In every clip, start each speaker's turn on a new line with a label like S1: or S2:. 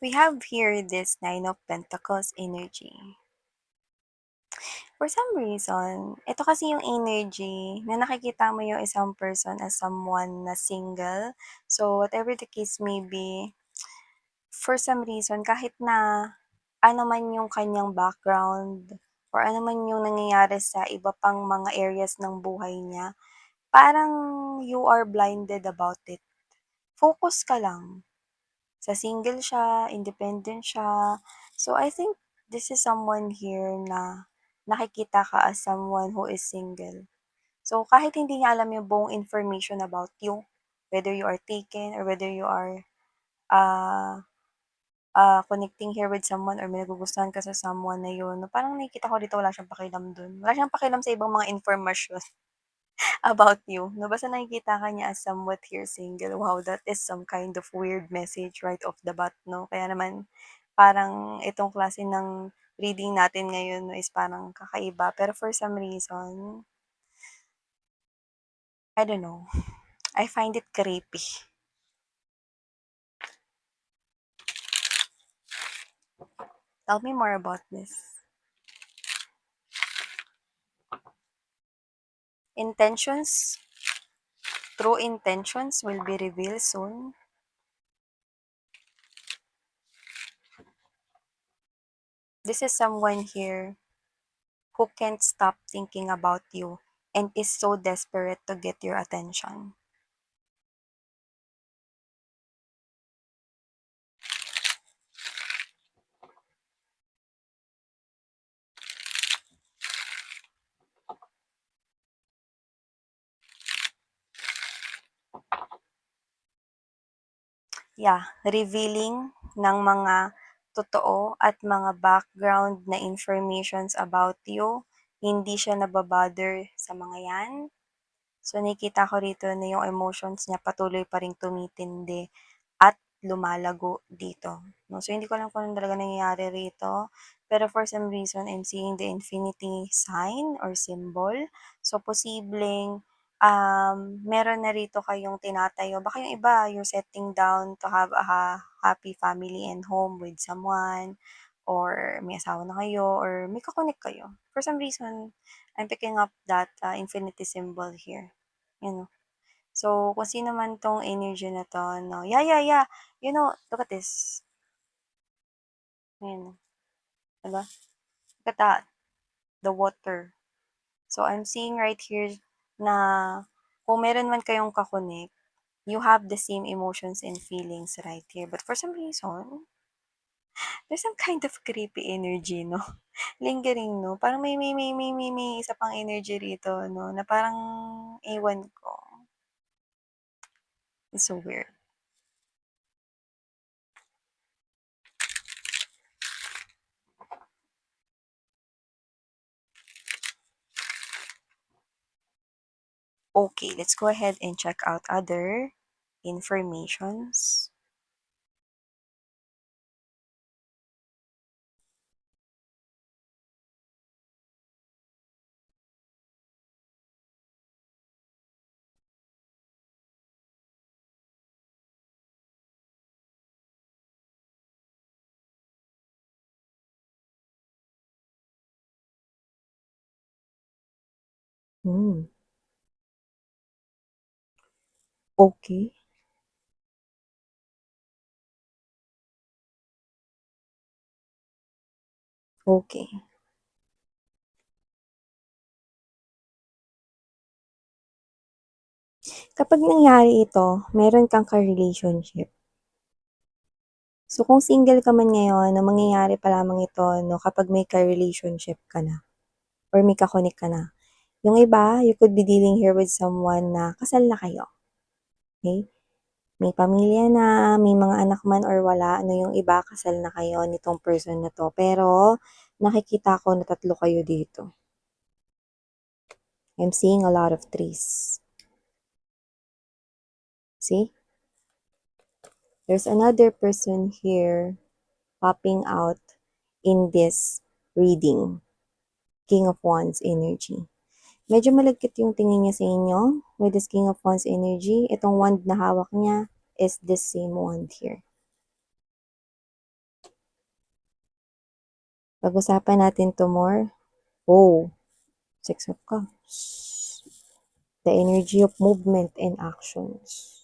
S1: We have here this Nine of Pentacles energy. For some reason, ito kasi yung energy na nakikita mo yung isang person as someone na single. So, whatever the case may be, for some reason, kahit na ano man yung kanyang background or ano man yung nangyayari sa iba pang mga areas ng buhay niya, parang you are blinded about it. Focus ka lang. Sa single siya, independent siya. So, I think this is someone here na nakikita ka as someone who is single. So, kahit hindi niya alam yung buong information about you, whether you are taken or whether you are uh, connecting here with someone or may nagugustuhan ka sa someone na yun, no, parang nakikita ko dito wala siyang pakialam dun. Wala siyang pakialam sa ibang mga information about you. No, basta nakikita ka niya as somewhat here single. Wow, that is some kind of weird message right off the bat, no? Kaya naman, parang itong klase ng reading natin ngayon no, is parang kakaiba. Pero for some reason, I don't know. I find it creepy. Tell me more about this. Intentions, true intentions will be revealed soon. This is someone here who can't stop thinking about you and is so desperate to get your attention. Yeah, revealing ng mga totoo at mga background na informations about you. Hindi siya nababother sa mga yan. So, nakikita ko rito na yung emotions niya patuloy pa ring tumitindi at lumalago dito. No? So, hindi ko alam kung ano talaga nangyayari rito. Pero for some reason, I'm seeing the infinity sign or symbol. So, posibleng meron na rito kayong tinatayo. Baka yung iba, you're setting down to have a happy family and home with someone or may asawa na kayo or may kakonek kayo. For some reason, I'm picking up that infinity symbol here. You know? So, kung sino man tong energy na 'to 'no, yeah, yeah, yeah. You know, look at this. Ayan, 'di ba? Look at that, the water. So, I'm seeing right here na kung meron man kayong ka-connect, you have the same emotions and feelings right here. But for some reason, there's some kind of creepy energy 'no, lingering 'no. Parang may isa pang energy rito 'no, na parang ewan ko, it's so weird. Okay, let's go ahead and check out other informations. Hmm, okay, okay. Kapag nangyari ito, meron kang ka-relationship. So, kung single ka man ngayon, na mangyayari pa lamang ito 'no, kapag may ka-relationship ka na or may ka-connect ka na. Yung iba, you could be dealing here with someone na kasal na kayo, okey? May pamilya na, may mga anak man or wala, ano yung iba kasal na kayo nitong person na 'to. Pero nakikita ko na tatlo kayo dito. I'm seeing a lot of trees. See? There's another person here popping out in this reading. King of Wands energy. Medyo malagkit yung tingin niya sa inyo with this King of Wands energy. Itong wand na hawak niya is the same wand here. Pag-usapan natin 'to more. Oh, Six of Cups. The energy of movement and actions.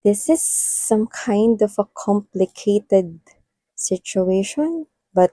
S1: This is some kind of a complicated situation, but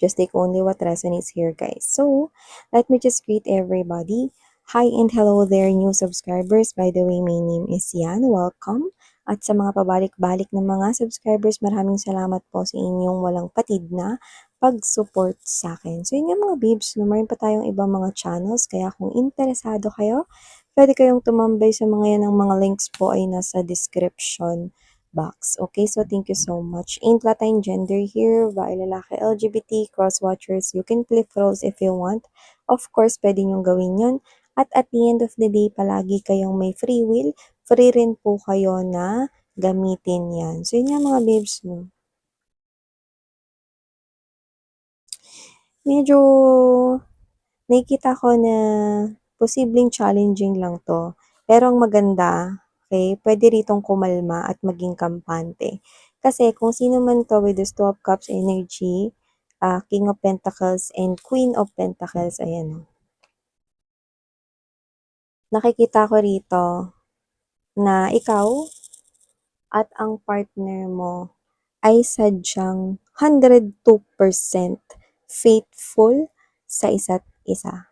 S1: just take only what resonates here, guys. So, let me just greet everybody. Hi and hello there, new subscribers. By the way, my name is Yan. Welcome. At sa mga pabalik-balik ng mga subscribers, maraming salamat po sa inyong walang patid na pag-support sa akin. So, yun nga mga babes, meron pa tayong ibang mga channels, kaya kung interesado kayo, pwede kayong tumambay sa mga yan. Ang mga links po ay nasa description box. Okay, so thank you so much. Ain't wala tayong gender here, babae, lalaki, LGBT, cross-watchers, you can flip roles if you want. Of course, pwede nyong gawin yun. At the end of the day, palagi kayong may free will, free rin po kayo na gamitin yan. So, yun nga mga babes, no? Medyo nakikita ko na posibleng challenging lang 'to. Pero ang maganda, okay, pwede ritong kumalma at maging kampante. Kasi kung sino man 'to with the Two of Cups energy, King of Pentacles and Queen of Pentacles, ayan, oh. Nakikita ko rito na ikaw at ang partner mo ay sadyang 102% faithful sa isa't isa.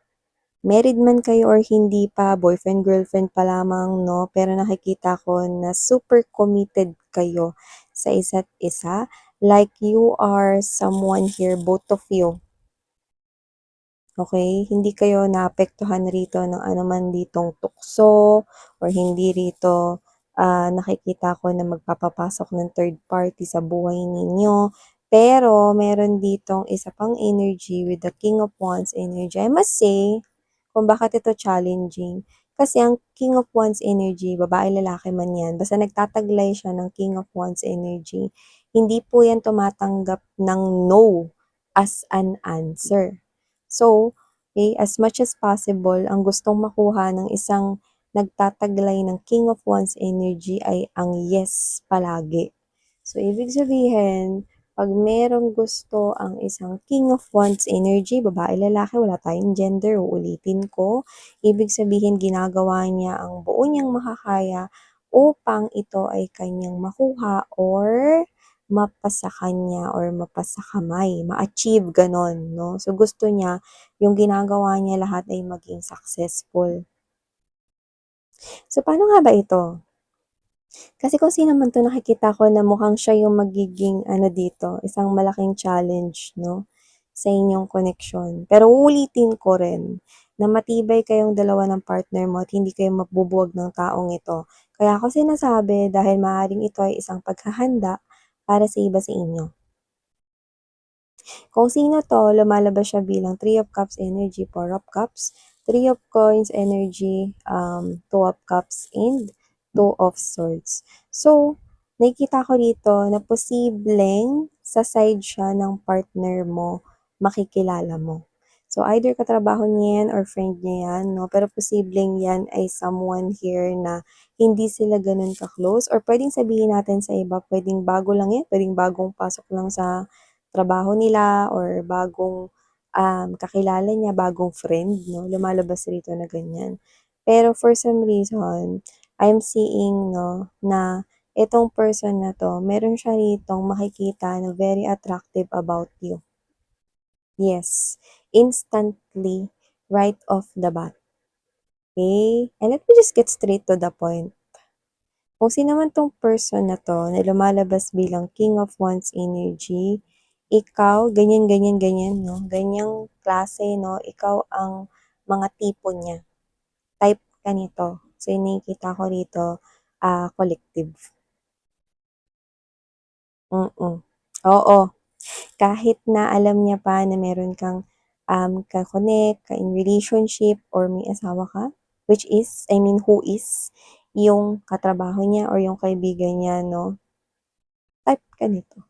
S1: Married man kayo or hindi pa, boyfriend, girlfriend pa lamang, no? Pero nakikita ko na super committed kayo sa isa't isa. Like you are someone here, both of you. Okay? Hindi kayo naapektuhan rito ng anuman ditong tukso or hindi rito nakikita ko na magpapapasok ng third party sa buhay ninyo. Pero meron ditong isa pang energy with the King of Wands energy. I must say, kung bakit ito challenging. Kasi ang King of Wands energy, babae, lalaki man yan, basta nagtataglay siya ng King of Wands energy, hindi po yan tumatanggap ng no as an answer. So, okay, as much as possible, ang gustong makuha ng isang nagtataglay ng King of Wands energy ay ang yes palagi. So, ibig sabihin, pag merong gusto ang isang King of Wands energy, babae, lalaki, wala tayong gender, uulitin ko. Ibig sabihin, ginagawa niya ang buo niyang makakaya upang ito ay kanyang makuha or mapasa kanya or mapasa kamay, ma-achieve ganon, no? So, gusto niya, yung ginagawa niya lahat ay maging successful. So, paano nga ba ito? Kasi kung sino man 'to, nakikita ko na mukhang siya yung magiging ano dito, isang malaking challenge 'no, sa inyong connection. Pero uulitin ko rin na matibay kayong dalawa ng partner mo at hindi kayo mabubuwag ng taong ito. Kaya ako sinasabi dahil maaaring ito ay isang paghahanda para sa iba sa inyo. Kung sino 'to, lumalabas siya bilang Three of Cups energy, Four of Cups, Three of Coins energy, Two of Cups, and Two of Swords. So, nakikita ko dito na posibleng sa side siya ng partner mo, makikilala mo. So, either katrabaho niya yan or friend niya yan, no? Pero posibleng yan ay someone here na hindi sila ganun ka-close or pwedeng sabihin natin sa iba, pwedeng bago lang yan, pwedeng bagong pasok lang sa trabaho nila or bagong kakilala niya, bagong friend, no? Lumalabas rito na ganyan. Pero for some reason, I'm seeing, no, na itong person na to, meron siya ritong makikita na very attractive about you. Yes, instantly, right off the bat. Okay? And let me just get straight to the point. Kung sino man tong person na to na lumalabas bilang King of Wands energy, ikaw, ganyan, ganyan, ganyan, no? Ganyang klase, no? Ikaw ang mga tipo niya. Type ka nito. So, yung nakikita ko rito, collective. Oo. Kahit na alam niya pa na meron kang ka-connect, ka-in relationship, or may asawa ka, which is, I mean, who is yung katrabaho niya or yung kaibigan niya, no? Type ka nito.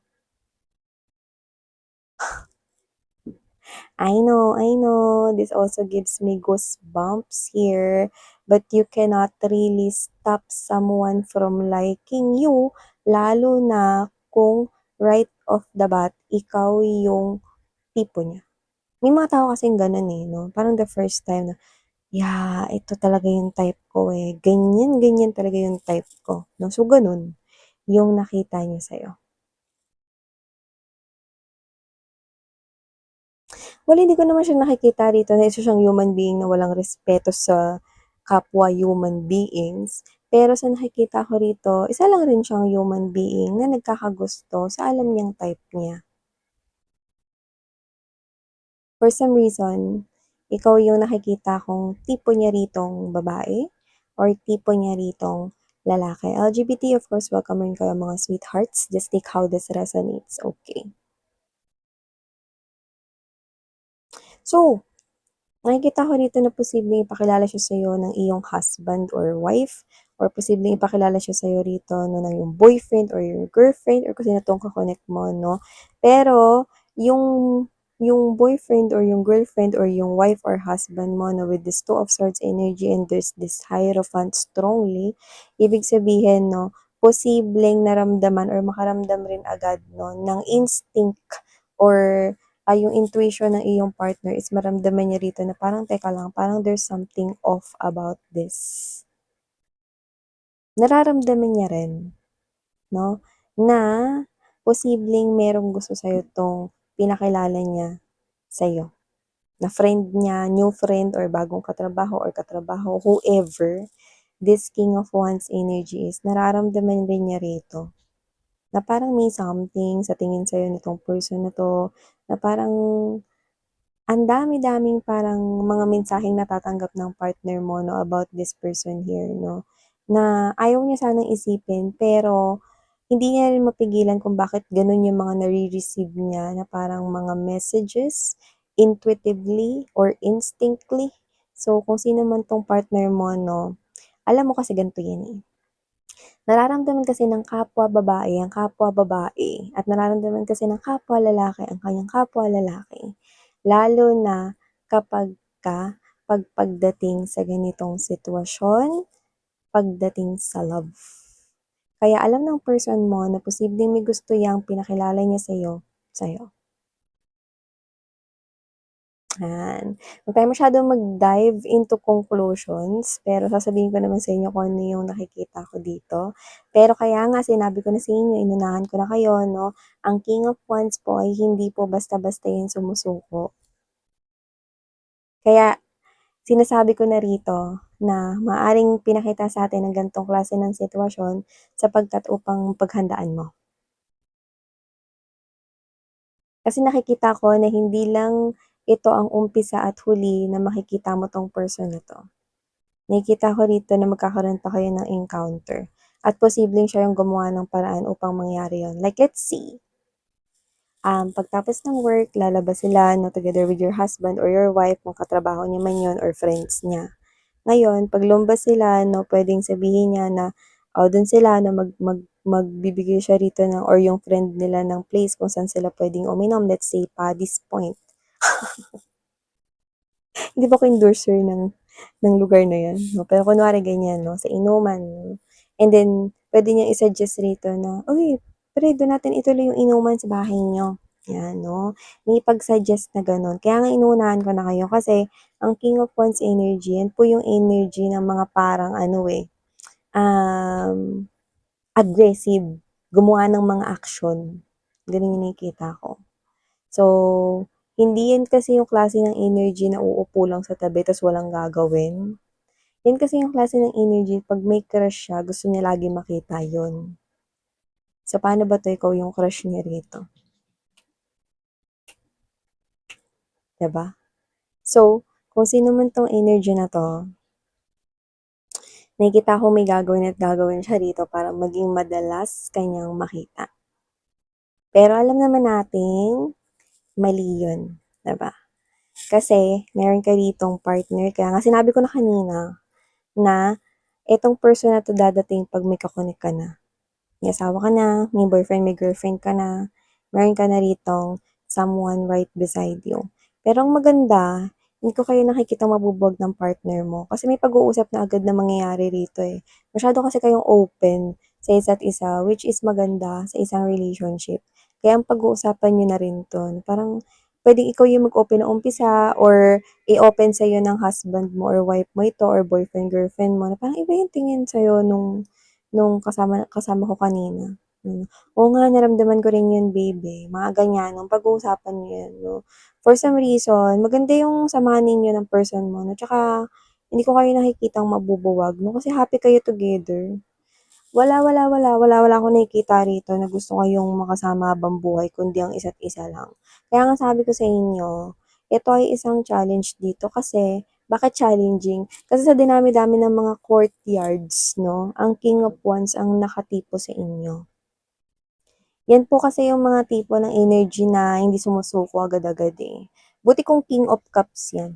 S1: I know, this also gives me goosebumps here, but you cannot really stop someone from liking you, lalo na kung right off the bat, ikaw yung tipo niya. May mga tao kasing gano'n, eh, 'no, parang the first time na, "Yeah, ito talaga yung type ko, eh, ganyan, ganyan talaga yung type ko." 'No, so gano'n yung nakita niya sa'yo. Well, hindi ko naman siya nakikita rito na isa siyang human being na walang respeto sa kapwa human beings. Pero sa nakikita ko rito, isa lang rin siyang human being na nagkakagusto sa alam niyang type niya. For some reason, ikaw yung nakikita kong tipo niya ritong babae or tipo niya ritong lalaki. LGBT, of course, welcome rin kayo mga sweethearts. Just take how this resonates, okay? So, nakikita ko dito na posibleng ipakilala siya sa'yo ng iyong husband or wife, or posibleng ipakilala siya sa'yo rito 'no, ng iyong boyfriend or your girlfriend or kung sino tong ka-connect mo 'no. Pero yung boyfriend or yung girlfriend or yung wife or husband mo 'no, with this Two of Swords energy and there's this Hierophant strongly, ibig sabihin 'no, posibleng naramdaman or makaramdam rin agad 'no, ng instinct or yung intuition ng iyong partner is maramdaman niya rito na parang, "Teka lang, parang there's something off about this." Nararamdaman niya rin, 'no, na posibleng merong gusto sa'yo 'tong pinakilala niya sa'yo, na friend niya, new friend or bagong katrabaho or katrabaho, whoever, this King of Wands energy is nararamdaman rin niya rito, na parang may something sa tingin sa'yo nitong person na 'to, na parang ang dami-daming parang mga mensaheng natatanggap ng partner mo 'no, about this person here 'no, na ayaw niya sanang isipin pero hindi niya rin mapigilan kung bakit gano'n yung mga nare-receive niya na parang mga messages intuitively or instinctly. So, kung sino man 'tong partner mo 'no, alam mo kasi ganito yan, eh, nararamdaman kasi ng kapwa babae ang kapwa babae at nararamdaman kasi ng kapwa lalaki ang kanyang kapwa lalaki. Lalo na kapagka pagdating sa ganitong sitwasyon, pagdating sa love. Kaya alam ng person mo na posibleng may gusto yang pinakilala niya sa'yo. 'Yan. Huwag tayo masyadong mag-dive into conclusions, pero sasabihin ko naman sa inyo kung ano yung nakikita ko dito. Pero kaya nga sinabi ko na sa inyo, inunahan ko na kayo 'no, ang King of Wands po ay hindi po basta-basta yan sumusuko. Kaya sinasabi ko na rito na maaaring pinakita sa atin ang ganitong klase ng sitwasyon sapagkat upang paghandaan mo. Kasi nakikita ko na hindi lang ito ang umpisa at huli na makikita mo 'tong person na 'to. Nakikita ko rito na magkakaroon pa kayo ng encounter at posibleng siya yung gumawa ng paraan upang mangyari yun. Like let's see, pagtapos ng work lalabas sila 'no, together with your husband or your wife kung katrabaho niya man yun or friends niya. Ngayon 'pag lumabas sila 'no, puwedeng sabihin niya na, dun sila na magbibigay siya rito ng or yung friend nila ng place kung saan sila puwedeng uminom, let's say Paddy's Point. Hindi pa ako endorser ng lugar na 'yan 'no, pero kunwari ganyan 'no, sa inuman. And then puwede niyang i-suggest rito na, "Uy, pre dun natin ituloy yung inuman sa bahay niyo." 'Yan 'no, may pag-suggest na gano'n. Kaya nga inuunahan ko na kayo kasi ang King of Wands energy, yan po yung energy ng mga parang ano, eh, um, aggressive, gumawa ng mga aksyon. Gano'n yung nakikita ko. So, hindi yan kasi yung klase ng energy na uupo lang sa tabi ta's walang gagawin. Yan kasi yung klase ng energy 'pag may crush siya gusto niya laging makita yun. So, paano ba 'to ikaw yung crush niya rito, 'di ba? So, kung sino man 'tong energy na 'to, nakikita ko may gagawin at gagawin siya rito para maging madalas kanyang makita. Pero alam naman nating mali yun, 'di ba? Kasi meron ka ditong partner kaya nga sinabi ko na kanina na itong person na 'to dadating 'pag may ka-connect ka na. May asawa ka na, may boyfriend, may girlfriend ka na, meron ka na ritong someone right beside you. Pero ang maganda, hindi ko kayo nakikitang mabubuwag ng partner mo kasi may pag-uusap na agad na mangyayari rito, eh. Masyado kasi kayong open sa isa't isa, which is maganda sa isang relationship. Kaya ang pag-uusapan niyo na rin 'to, parang puwedeng ikaw yung mag-open ng umpisa or i-open sa'yo ng husband mo or wife mo ito or boyfriend, girlfriend mo na parang iba yung tingin sa'yo nung kasama kasama ko kanina. "Oo nga, naramdaman ko rin yun babe, eh." Mga ganyan, nung pag-uusapan niyo yan 'no. For some reason, maganda yung samahan ninyo ng person mo 'no, tsaka hindi ko kayo nakikitang mabubuwag 'no, kasi happy kayo together. Wala akong nakikita rito na gusto kayong makasama habang buhay kundi ang isa't isa lang. Kaya nga sabi ko sa inyo, ito ay isang challenge dito kasi bakit challenging? Kasi sa dinami-dami ng mga courtyards 'no, ang King of Wands ang nakatipo sa inyo. Yan po kasi yung mga tipo ng energy na hindi sumusuko agad-agad, eh. Buti kung King of Cups yan.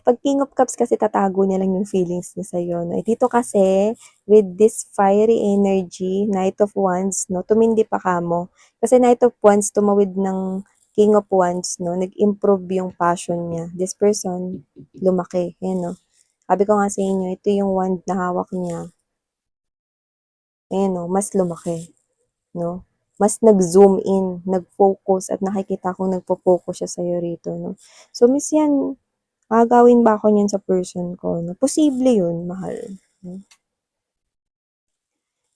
S1: 'Pag King of Cups kasi tatago niya lang yung feelings niya sa'yo 'no. Eh, dito kasi with this fiery energy, Knight of Wands 'no, tumindi pa kamo. Kasi Knight of Wands tumawid ng King of Wands 'no, nag-improve yung passion niya. This person, lumaki, ayan 'no. Sabi ko nga sa inyo, ito yung wand na hawak niya, ayan 'no, mas lumaki 'no. Mas nag-zoom in, nag-focus at nakikita kong nagfo-focus siya sa'yo rito 'no. So, miss yan. Agawin ba ako niyan sa person ko 'no, posible yun mahal, hmm.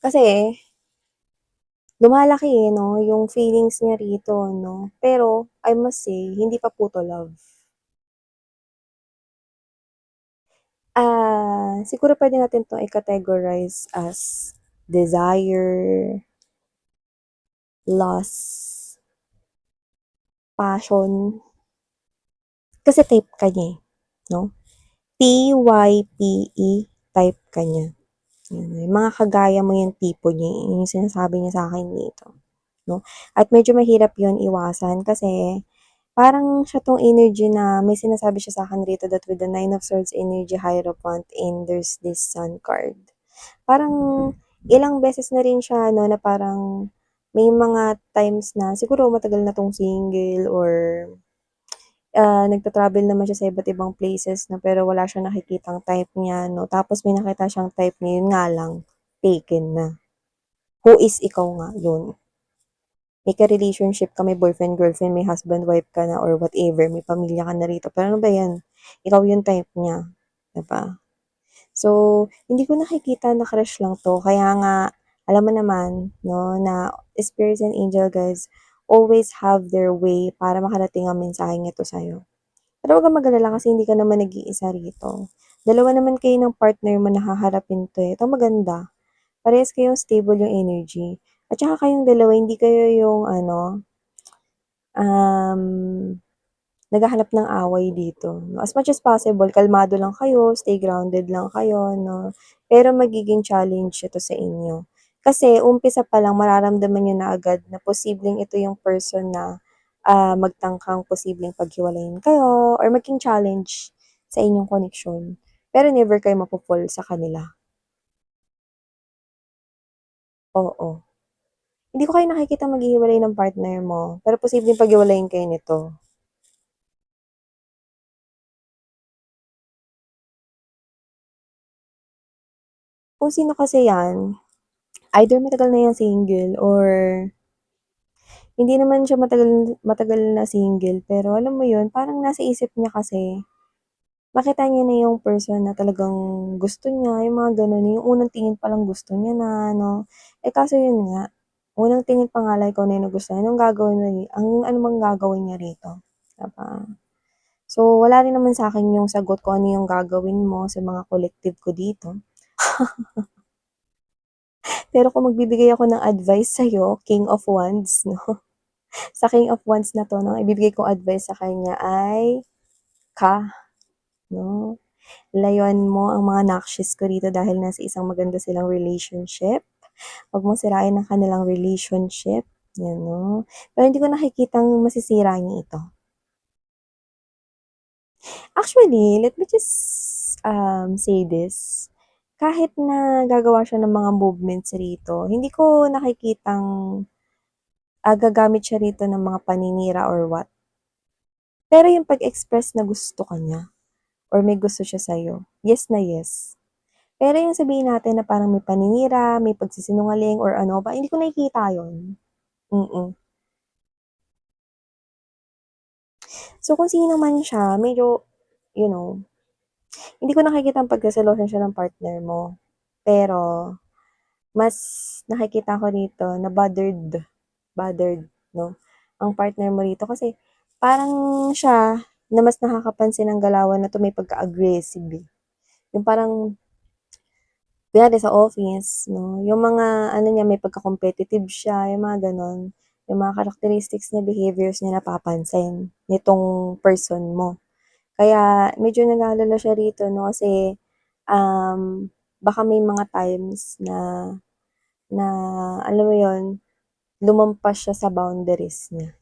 S1: Kasi lumalaki, eh, 'no, yung feelings niya rito 'no, pero I must say hindi pa puto love. Siguro puwede natin 'to i-categorize as desire, lust, passion, kasi type ka niya, eh, 'no, Type type ka niya. Yun, yung mga kagaya mo yung tipo niya, eh, yun yung sinasabi niya sa'kin dito, 'no. At medyo mahirap yun iwasan kasi parang siya 'tong energy na may sinasabi siya sa'kin rito that with the Nine of Swords energy Hierophant and there's this Sun card. Parang ilang beses na rin siya 'no, na parang may mga times na siguro matagal na 'tong single or nagta-travel naman siya sa iba't ibang places 'no, pero wala siyang nakikitang type niya 'no, tapos may nakita siyang type niya, yun nga lang, taken na. Who is ikaw nga yun. May ka-relationship ka, may boyfriend, girlfriend, may husband, wife ka na or whatever, may pamilya ka na rito, pero ano ba yan, ikaw yung type niya, 'di ba? So, hindi ko nakikita na crush lang 'to, kaya nga alam mo naman 'no, na spirits and angel guys always have their way para makarating ang mensaheng ito sa'yo. Pero huwag kang mag-alala kasi hindi ka naman nag-iisa rito. Dalawa naman kayo ng partner mo na haharapin 'to, eh. Ito maganda, parehas kayong stable yung energy at saka kayong dalawa hindi kayo yung ano, um, naghahanap ng away dito 'no. As much as possible kalmado lang kayo, stay grounded lang kayo 'no, pero magiging challenge ito sa inyo. Kasi umpisa pa lang mararamdaman niyo na agad na posibleng ito yung person na, magtangkang posibleng paghiwalayin kayo or maging challenge sa inyong koneksyon. Pero never kayo mapo-fall sa kanila, oo. Hindi ko kayo nakikitang maghihiwalay ng partner mo, pero posibleng paghiwalayin kayo nito. Kung sino kasi 'yan, either matagal na 'yang single or hindi naman siya matagal matagal na single, pero alam mo 'yun, parang nasa isip niya kasi makita niya na yung person na talagang gusto niya, yung mga gano'n, yung unang tingin palang gusto niya na 'no. Eh, kaso 'yun nga, unang tingin pa nga lang ikaw na yung nagustuhan, anong gagawin mo ano bang gagawin niya rito, 'di ba? So, wala rin naman sa'kin yung sagot kung ano yung gagawin mo sa mga collective ko dito. Pero kung magbibigay ako ng advice sa'yo, King of Wands 'no, sa King of Wands na 'to 'no, ibibigay kong advice sa kanya ay ka 'no, layuan mo ang mga noxious ko rito dahil nasa isang maganda silang relationship. Wag mong sirain ang kanilang relationship, 'yan 'no. Pero hindi ko nakikitang masisira niya ito. Actually, let me just, say this, kahit na gagawa siya ng mga movements rito, hindi ko nakikitang, gagamit siya rito ng mga paninira or what. Pero yung pag-express na gusto ka niya or may gusto siya sa'yo, yes na yes. Pero yung sabihin natin na parang may paninira, may pagsisinungaling or ano ba, hindi ko nakikita yun. Mm. So, kung sino man siya, medyo, you know, hindi ko nakikitang pagseselosan siya ng partner mo. Pero, mas nakikita ko dito na bothered, no, ang partner mo dito kasi parang siya na mas nakakapansin ng galawan na 'to may pagka-aggressive, eh. Yung parang kunyari sa office 'no, yung mga ano niya may pagka-competitive siya, yung mga gano'n. Yung mga characteristics niya, behaviors niya napapansin nitong person mo. Kaya medyo nag-aalala siya rito 'no, kasi, baka may mga times na na alam mo yun, lumampas siya sa boundaries niya.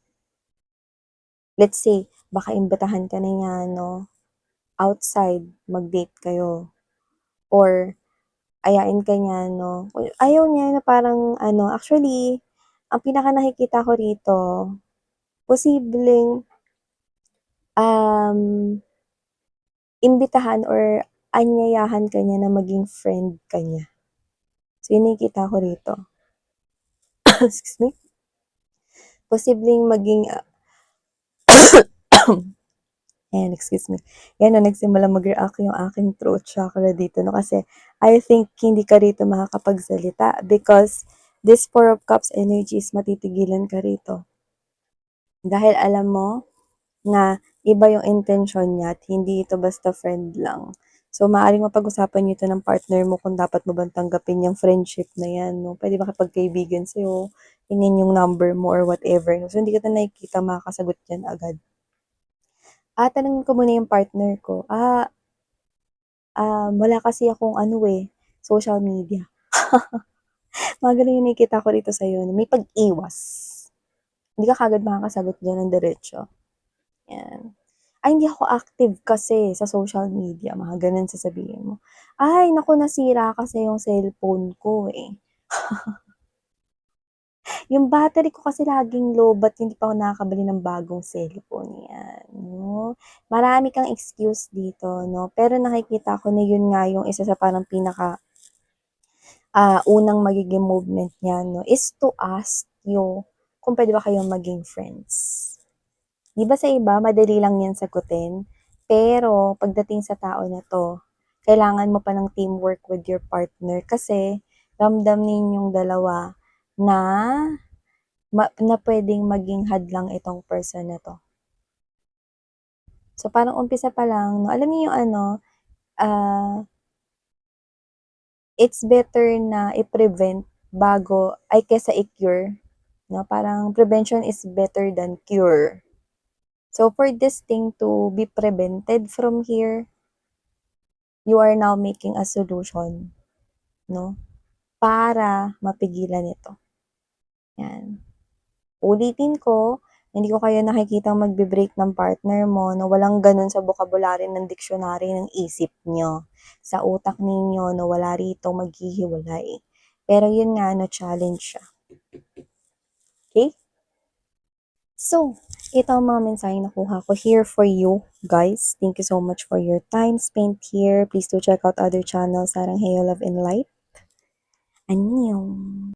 S1: Let's say, baka imbitahan ka na niya 'no, outside, mag-date kayo or ayain ka niya 'no, ayaw niya na parang ano actually, ang pinaka nakikita ko rito, posibleng, um, imbitahan or anyayahan ka niya na maging friend ka niya. So, yun nakikita ko rito. Excuse me. Posibleng maging, ayan, excuse me. Yan na nagsimulang mag-react yung aking throat chakra dito 'no, kasi I think hindi ka rito makakapagsalita because this Four of Cups energies matitigilan ka rito. Dahil alam mo na iba yung intention niya at hindi ito basta friend lang. So, maaaring mapag-usapan niyo 'to ng partner mo kung dapat mo bang tanggapin yung friendship na 'yan 'no. Puwede makipagkaibigan sa'yo, hingin yung number mo or whatever 'no. So, hindi kita nakikita makakasagot diyan agad. Tanungin ko muna yung partner ko, wala kasi akong ano, eh, social media. Mga gano'n yung nakikita ko dito sa'yo 'no, may pag-iwas. Hindi ka kaagad makakasagot diyan ng diretso, 'yan. "Ay hindi ako active kasi sa social media," mga gano'n sasabihin mo. "Ay naku nasira kasi yung cellphone ko, eh. Yung battery ko kasi laging low ba't hindi pa ako nakakabili ng bagong cellphone." 'Yan 'no. Marami kang excuse dito 'no, pero nakikita ko na yun nga yung isa sa parang pinaka, unang magiging movement niya 'no, is to ask you kung puwede ba kayong maging friends. 'Di ba sa iba madali lang 'yan sagutin, pero pagdating sa tao na 'to, kailangan mo pa ng teamwork with your partner kasi ramdam ninyong dalawa na na puwedeng maging hadlang itong person na 'to. So, parang umpisa pa lang 'no, alam niyo yung ano, ah, it's better na i-prevent bago ay kaysa i-cure 'no, parang prevention is better than cure. So, for this thing to be prevented from here, you are now making a solution 'no, para mapigilan ito, 'yan. Uulitin ko, hindi ko kayo nakikitang magbe-break ng partner mo na walang gano'n sa bokabularyo ng diksyonaryo ng isip niyo. Sa utak ninyo na wala ritong maghihiwalay. Pero yun nga na-challenge siya, okey? So, ito ang mga mensaheng nakuha ko here for you, guys. Thank you so much for your time spent here. Please do check out other channels, Sarang Heyo Love and Light. Annyeong!